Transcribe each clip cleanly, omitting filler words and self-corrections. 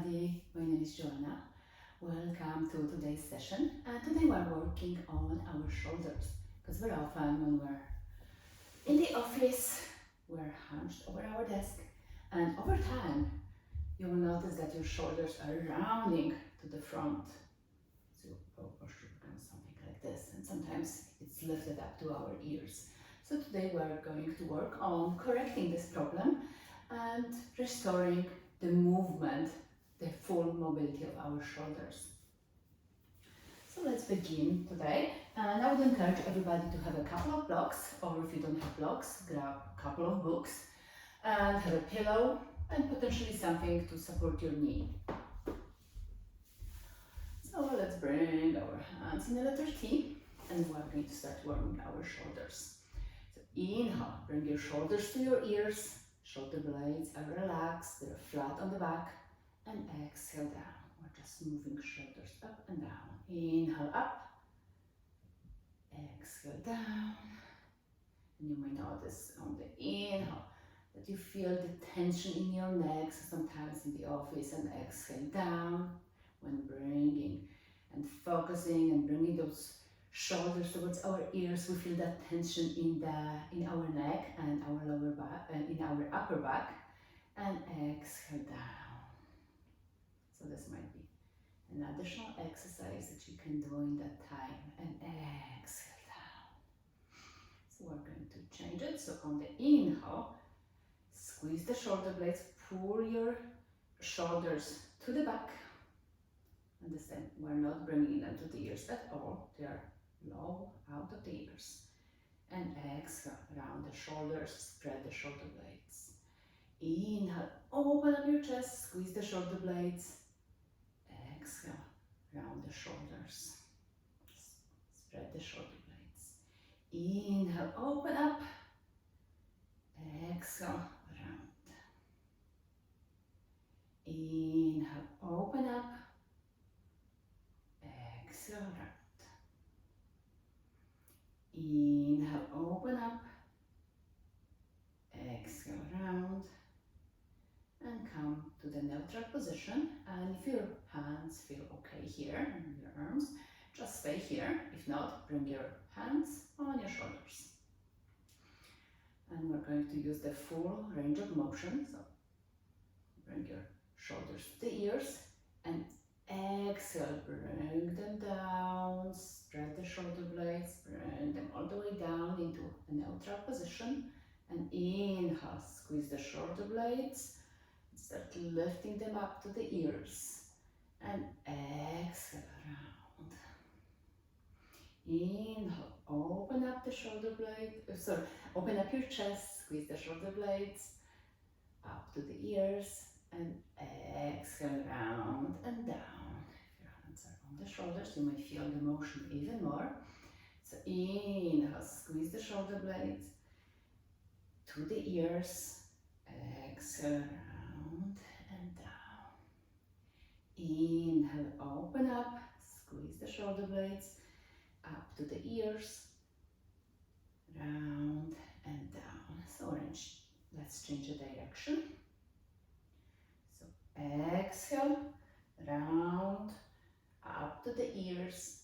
everybody, my name is Joanna. Welcome to today's session. And today we're working on our shoulders because very often when we're in the office, we're hunched over our desk, and over time you will notice that your shoulders are rounding to the front. So your posture becomes something like this, and sometimes it's lifted up to our ears. So today we're going to work on correcting this problem and restoring the movement, the full mobility of our shoulders. So let's begin today, and I would encourage everybody to have a couple of blocks, or if you don't have blocks, grab a couple of books and have a pillow and potentially something to support your knee. So let's bring our hands in the letter T, and we're going to start warming our shoulders. So inhale, bring your shoulders to your ears, shoulder blades are relaxed, they're flat on the back, and exhale down. We're just moving shoulders up and down. Inhale up, exhale down. And you may notice on the inhale that you feel the tension in your neck, sometimes in the office, and exhale down. When bringing and focusing and bringing those shoulders towards our ears, we feel that tension in our neck and our lower back, in our upper back, and exhale down. So this might be an additional exercise that you can do in that time, and exhale down. So we're going to change it. So on the inhale, squeeze the shoulder blades, pull your shoulders to the back. Understand, we're not bringing them to the ears at all. They are low out of the ears. And exhale, round the shoulders, spread the shoulder blades. Inhale, open up your chest, squeeze the shoulder blades. Exhale, round the shoulders, spread the shoulder blades. Inhale, open up. Exhale, round. Inhale, open up. Exhale, round. Inhale, open up. Exhale, round. And come to the neutral position. And if your hands feel okay here, and your arms, just stay here. If not, bring your hands on your shoulders. And we're going to use the full range of motion. So bring your shoulders to the ears and exhale, bring them down, spread the shoulder blades, bring them all the way down into a neutral position. And inhale, squeeze the shoulder blades, start lifting them up to the ears. And exhale, round. Inhale, open up the shoulder blade, open up your chest, squeeze the shoulder blades up to the ears, and exhale, round and down. If your hands are on the shoulders, you may feel the motion even more. So inhale, squeeze the shoulder blades to the ears, exhale, round and down. Inhale, open up, squeeze the shoulder blades up to the ears, round and down. So let's change the direction. So exhale, round, up to the ears.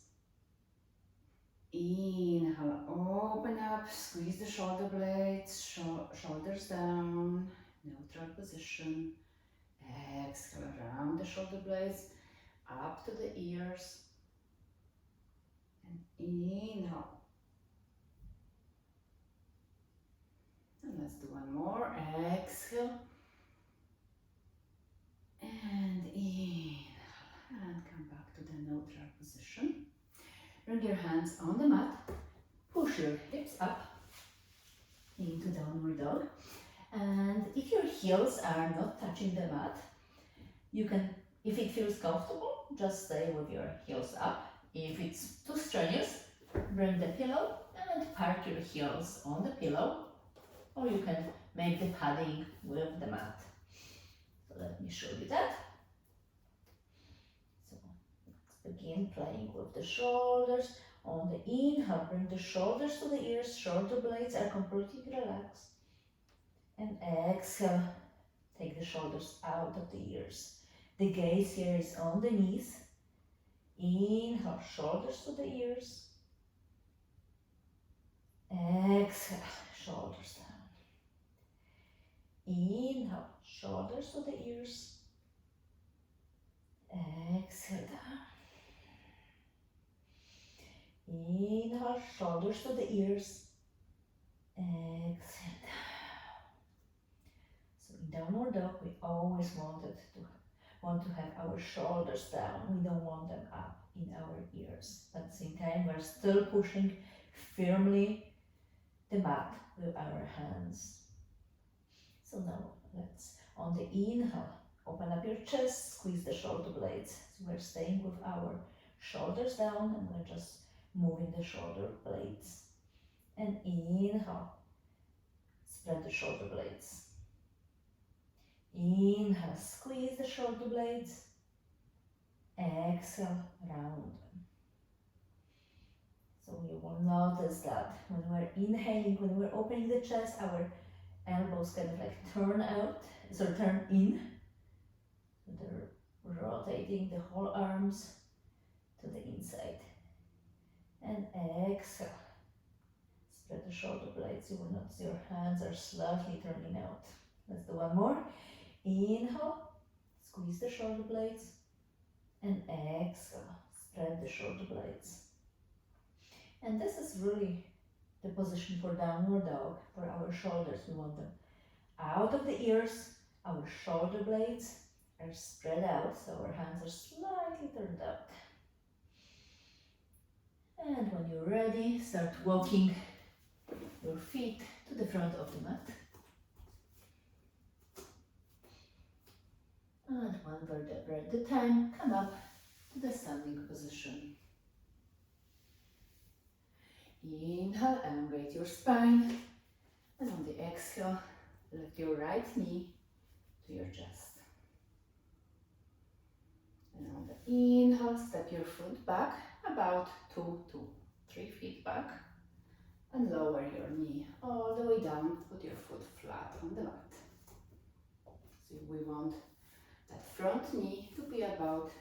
Inhale, open up, squeeze the shoulder blades, shoulders down, neutral position. Exhale, round the shoulder blades, up to the ears. And inhale. And let's do one more. Exhale. And inhale. And come back to the neutral position. Bring your hands on the mat. Push your hips up into downward dog. And if your heels are not touching the mat, you can, if it feels comfortable, just stay with your heels up. If it's too strenuous, bring the pillow and park your heels on the pillow, or you can make the padding with the mat. So let me show you that. So let's begin playing with the shoulders. On the inhale, bring the shoulders to the ears, shoulder blades are completely relaxed. And exhale, take the shoulders out of the ears. The gaze here is on the knees. Inhale, shoulders to the ears. Exhale, shoulders down. Inhale, shoulders to the ears. Exhale down. Inhale, shoulders to the ears. Exhale down. So in downward dog, we always want to have our shoulders down. We don't want them up in our ears. At the same time, we're still pushing firmly the mat with our hands. So now let's, on the inhale, open up your chest, squeeze the shoulder blades. So we're staying with our shoulders down and we're just moving the shoulder blades. And inhale, spread the shoulder blades. Inhale, squeeze the shoulder blades. Exhale, round them. So you will notice that when we're inhaling, when we're opening the chest, our elbows kind of like turn out, so turn in. So they're rotating the whole arms to the inside. And exhale. Spread the shoulder blades. You will notice your hands are slightly turning out. Let's do one more. Inhale, squeeze the shoulder blades. And exhale, spread the shoulder blades. And this is really the position for downward dog, for our shoulders. We want them out of the ears. Our shoulder blades are spread out, so our hands are slightly turned out. And when you're ready, start walking your feet to the front of the mat. And one vertebra at a time, come up to the standing position. Inhale, elongate your spine. And on the exhale, lift your right knee to your chest. And on the inhale, step your foot back about 2 to 3 feet back. And lower your knee all the way down, put your foot flat on the mat. So we want that front knee to be about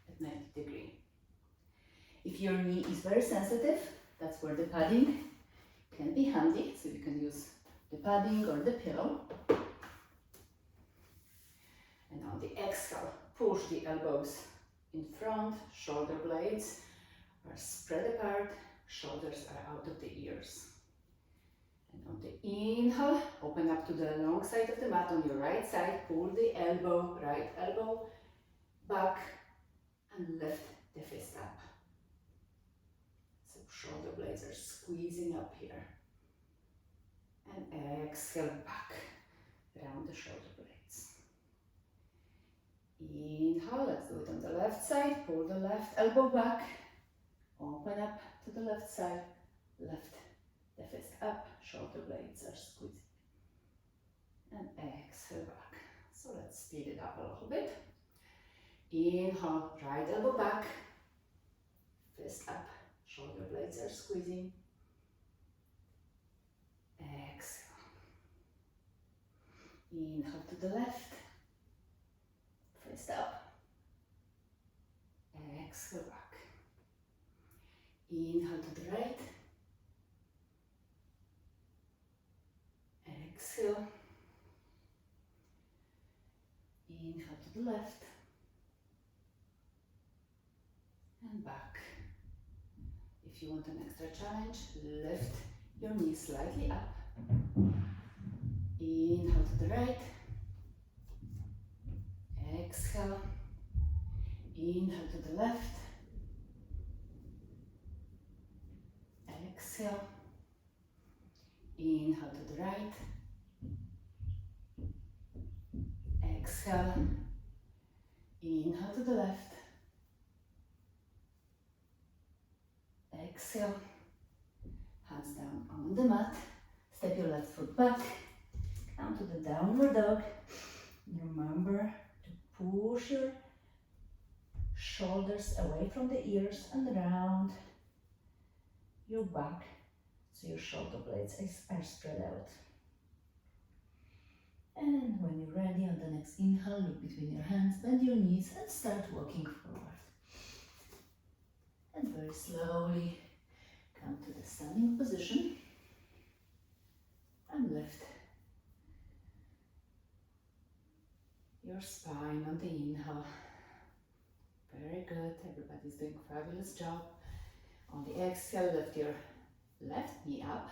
at 90 degrees. If your knee is very sensitive, that's where the padding can be handy, so you can use the padding or the pillow. And on the exhale, push the elbows in front, shoulder blades are spread apart, shoulders are out of the ears. And on the inhale, open up to the long side of the mat on your right side, pull the elbow, right elbow back and lift the fist up. So shoulder blades are squeezing up here. And exhale back around the shoulder blades. Inhale, let's do it on the left side, pull the left elbow back, open up to the left side, lift the fist up, shoulder blades are squeezing. And exhale back. So let's speed it up a little bit. Inhale, right elbow back, fist up, shoulder blades are squeezing. Exhale. Inhale to the left, fist up. Exhale back. Inhale to the right. Exhale. Inhale to the left. And back. If you want an extra challenge, lift your knees slightly up. Inhale to the right. Exhale. Inhale to the left. Exhale. Inhale to the right. Exhale. Inhale to the left. Exhale. Hands down on the mat. Step your left foot back. Come to the downward dog. Remember to push your shoulders away from the ears and around your back so your shoulder blades are spread out. And when you're ready, on the next inhale, look between your hands, bend your knees, and start walking forward. And very slowly come to the standing position and lift your spine on the inhale. Very good, everybody's doing a fabulous job. On the exhale, lift your left knee up,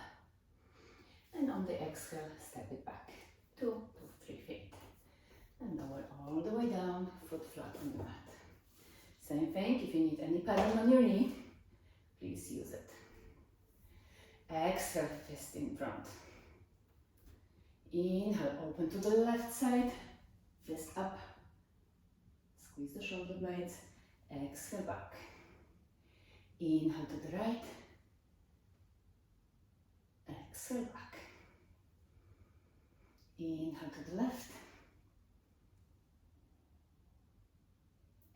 and on the exhale, step it back 2 to 3 feet. And lower all the way down, foot flat on the mat. Same thing, if you need any padding on your knee, please use it. Exhale, fist in front. Inhale, open to the left side, fist up. Squeeze the shoulder blades. Exhale, back. Inhale to the right. Exhale, back. Inhale to the left.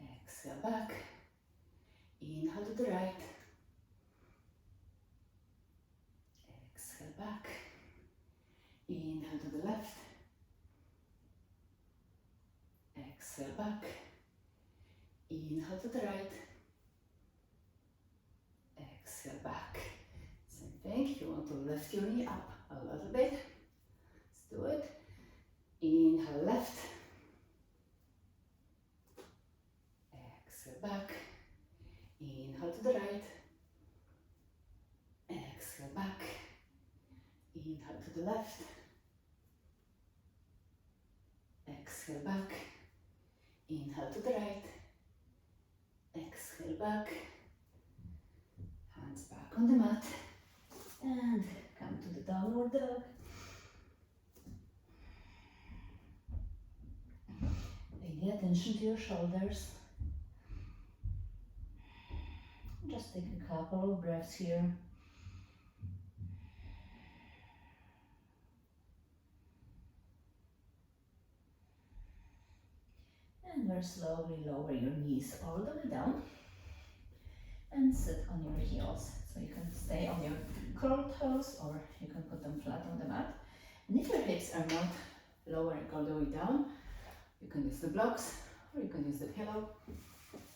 Exhale, back. Inhale to the right. Exhale, back. Inhale to the left. Exhale, back. Inhale to the right. Exhale, back. Same thing, if you want to lift your knee up a little bit, let's do it. Inhale, left. Exhale, back. Inhale to the right. Exhale, back. Inhale to the left. Exhale, back. Inhale to the right. Exhale, back. Hands back on the mat. And come to the downward dog. Pay attention to your shoulders. Just take a couple of breaths here. And very slowly lower your knees all the way down and sit on your heels. So you can stay on your curled toes or you can put them flat on the mat. And if your hips are not lowering all the way down, you can use the blocks or you can use the pillow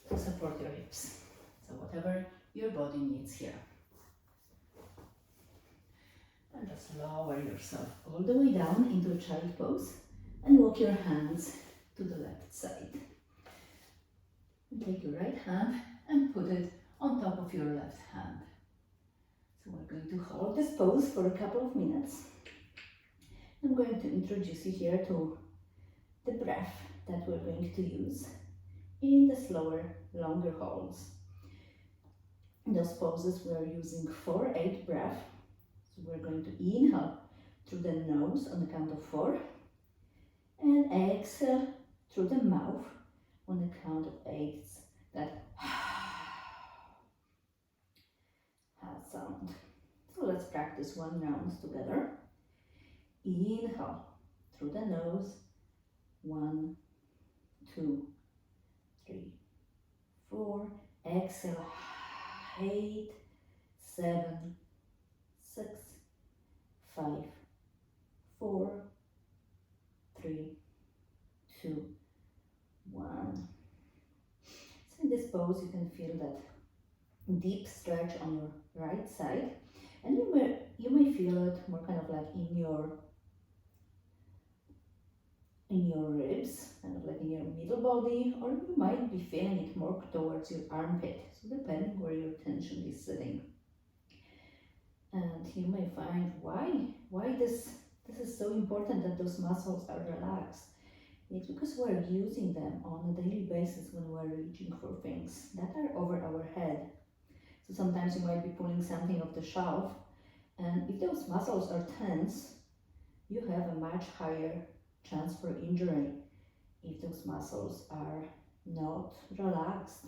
to support your hips. So whatever your body needs here. And just lower yourself all the way down into a child pose and walk your hands to the left side. And take your right hand and put it on top of your left hand. So we're going to hold this pose for a couple of minutes. I'm going to introduce you here to the breath that we're going to use in the slower, longer holds. In those poses we're using 4-8 breath. So we're going to inhale through the nose on the count of 4 and exhale through the mouth on the count of 8. That sound. So let's practice 1 round together. Inhale through the nose. 1, 2, 3, 4. Exhale. 8, 7, 6, 5, 4, 3, 2, 1. So in this pose you can feel that deep stretch on your right side, and you may feel it more kind of like in your ribs, kind of like in your middle body, or you might be feeling it more towards your armpit, so depending where your tension is sitting. And you may find why this is so important that those muscles are relaxed. It's because we're using them on a daily basis when we're reaching for things that are over our head. So sometimes you might be pulling something off the shelf, and if those muscles are tense, you have a much higher chance for injury if those muscles are not relaxed.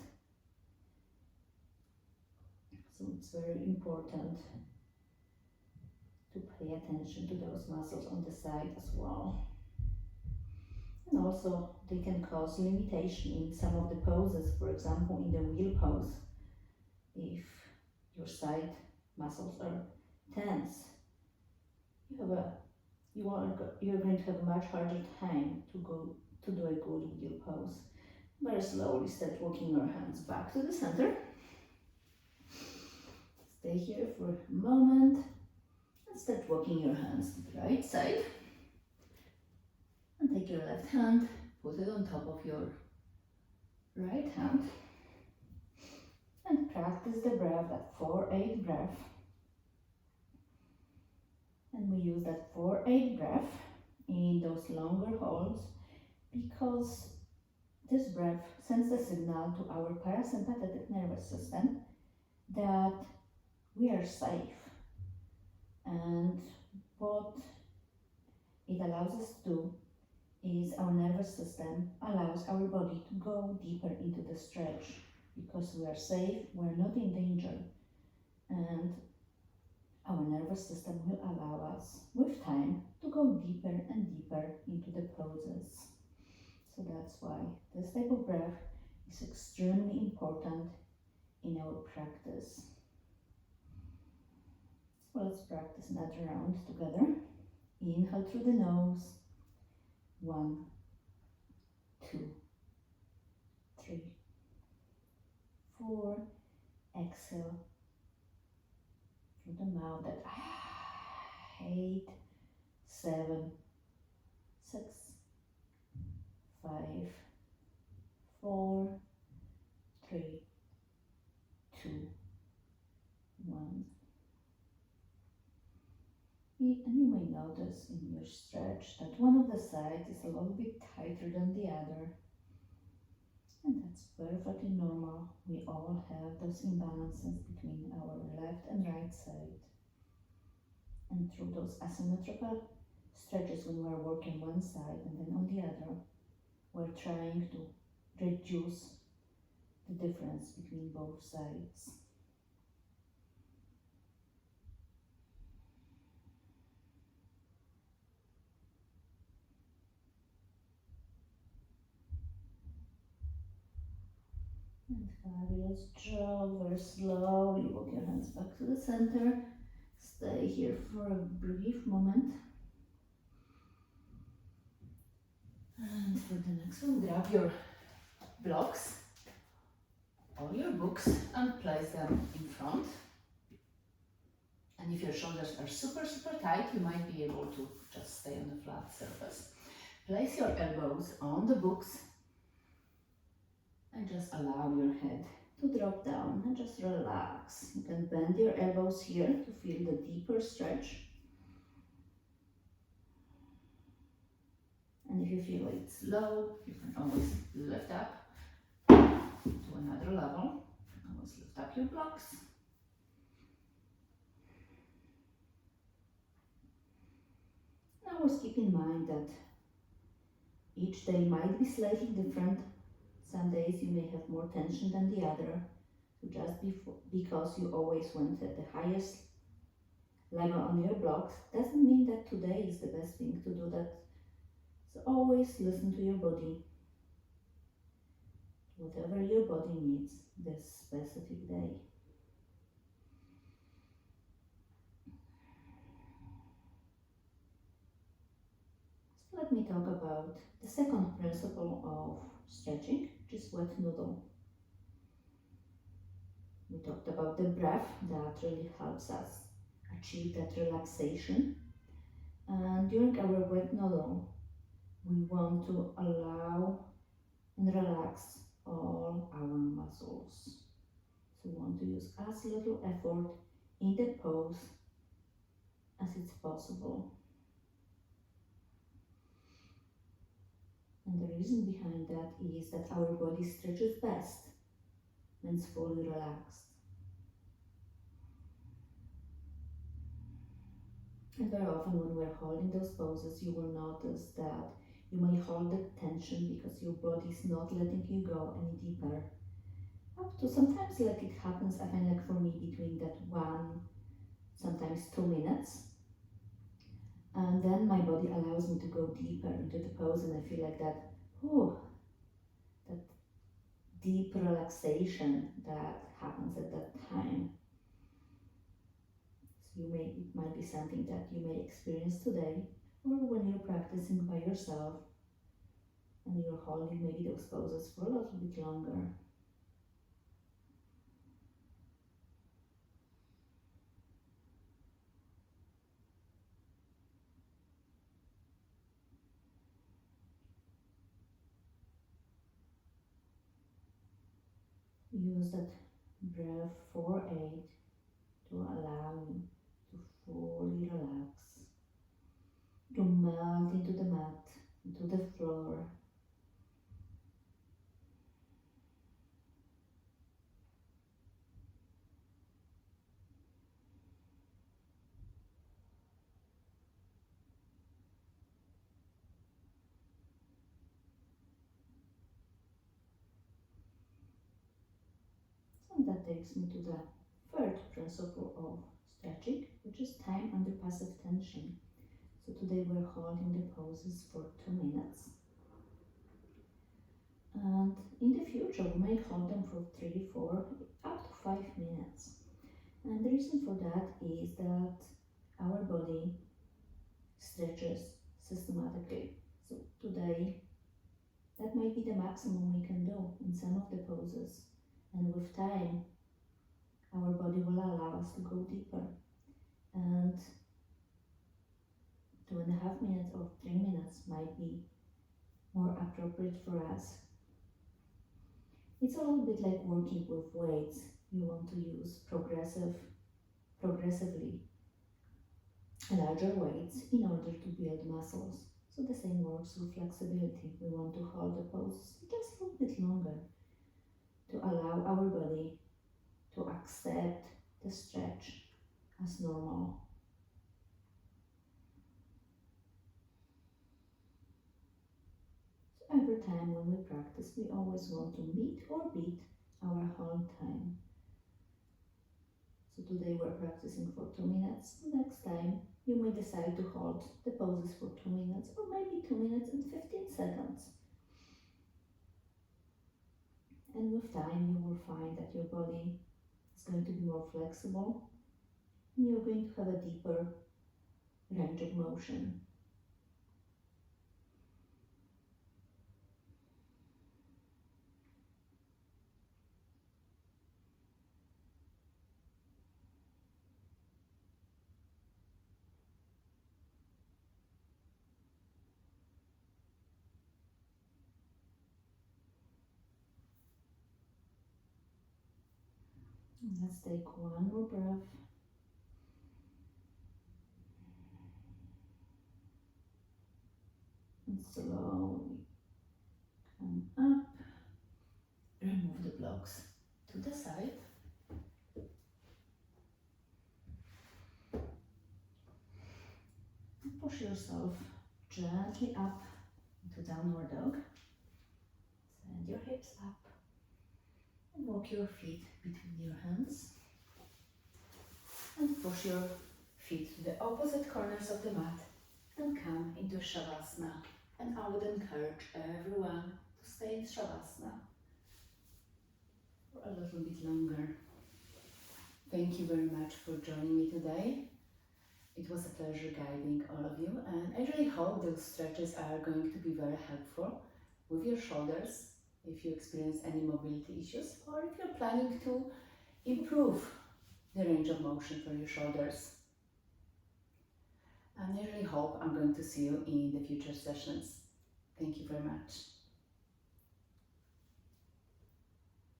So it's very important to pay attention to those muscles on the side as well. And also they can cause limitation in some of the poses, for example in the wheel pose. If your side muscles are tense, you're going to have a much harder time to do a good wheel pose. Very slowly start walking your hands back to the center. Stay here for a moment and start walking your hands to the right side. And take your left hand, put it on top of your right hand. And practice the breath, that 4-8 breath. And we use that 4-8 breath in those longer holds because this breath sends the signal to our parasympathetic nervous system that we are safe. And what it allows us to do is our nervous system allows our body to go deeper into the stretch because we are safe, we're not in danger, and our nervous system will allow us with time to go deeper and deeper into the poses. So that's why this type of breath is extremely important in our practice. So let's practice another round together. Inhale through the nose. 1, 2, 3, 4. Exhale through the mouth. 8, 7, 6, 5, 4, 3, 2, 1. And you may notice in your stretch that one of the sides is a little bit tighter than the other. And that's perfectly normal. We all have those imbalances between our left and right side. And through those asymmetrical stretches when we're working one side and then on the other, we're trying to reduce the difference between both sides. And fabulous job. Very slowly walk your hands back to the center. Stay here for a brief moment. And for the next one, grab your blocks or your books and place them in front. And if your shoulders are super tight, you might be able to just stay on the flat surface. Place your elbows on the books and just allow your head to drop down and just relax. You can bend your elbows here to feel the deeper stretch. And if you feel it's low, you can always lift up to another level. Always lift up your blocks. And always keep in mind that each day might be slightly different. Some days you may have more tension than the other. So just because you always went at the highest level on your blocks doesn't mean that today is the best thing to do that. So always listen to your body. Whatever your body needs this specific day. So let me talk about the second principle of stretching, which is wet noodle. We talked about the breath that really helps us achieve that relaxation. And during our wet noodle, we want to allow and relax all our muscles. So we want to use as little effort in the pose as it's possible. And the reason behind that is that our body stretches best when it's fully relaxed. And very often when we're holding those poses, you will notice that you may hold the tension because your body is not letting you go any deeper. Up to sometimes, like it happens, I find like for me between that 1, sometimes 2 minutes. And then my body allows me to go deeper into the pose and I feel like that, that deep relaxation that happens at that time. So it might be something that you may experience today, or when you're practicing by yourself and you're holding maybe those poses for a little bit longer. Use that breath for aid to allow you to fully relax, to melt into the mat, into the floor. And that takes me to the third principle of stretching, which is time under passive tension. So today we're holding the poses for 2 minutes. And in the future, we may hold them for 3, 4, up to 5 minutes. And the reason for that is that our body stretches systematically. So today, that might be the maximum we can do in some of the poses. And with time, our body will allow us to go deeper. And 2.5 minutes or 3 minutes might be more appropriate for us. It's a little bit like working with weights. You want to use progressively larger weights in order to build muscles. So the same works with flexibility. We want to hold the pose just a little bit longer to allow our body to accept the stretch as normal. So every time when we practice, we always want to meet or beat our hold time. So today we're practicing for 2 minutes. Next time you may decide to hold the poses for 2 minutes or maybe 2 minutes and 15 seconds. And with time you will find that your body is going to be more flexible and you're going to have a deeper range of motion. And let's take one more breath. And slowly come up. Remove the blocks to the side. And push yourself gently up into downward dog. Send your hips up. And walk your feet between your hands. And push your feet to the opposite corners of the mat and come into Shavasana. And I would encourage everyone to stay in Shavasana for a little bit longer. Thank you very much for joining me today. It was a pleasure guiding all of you, and I really hope those stretches are going to be very helpful with your shoulders if you experience any mobility issues, or if you're planning to improve the range of motion for your shoulders. And I really hope I'm going to see you in the future sessions. Thank you very much.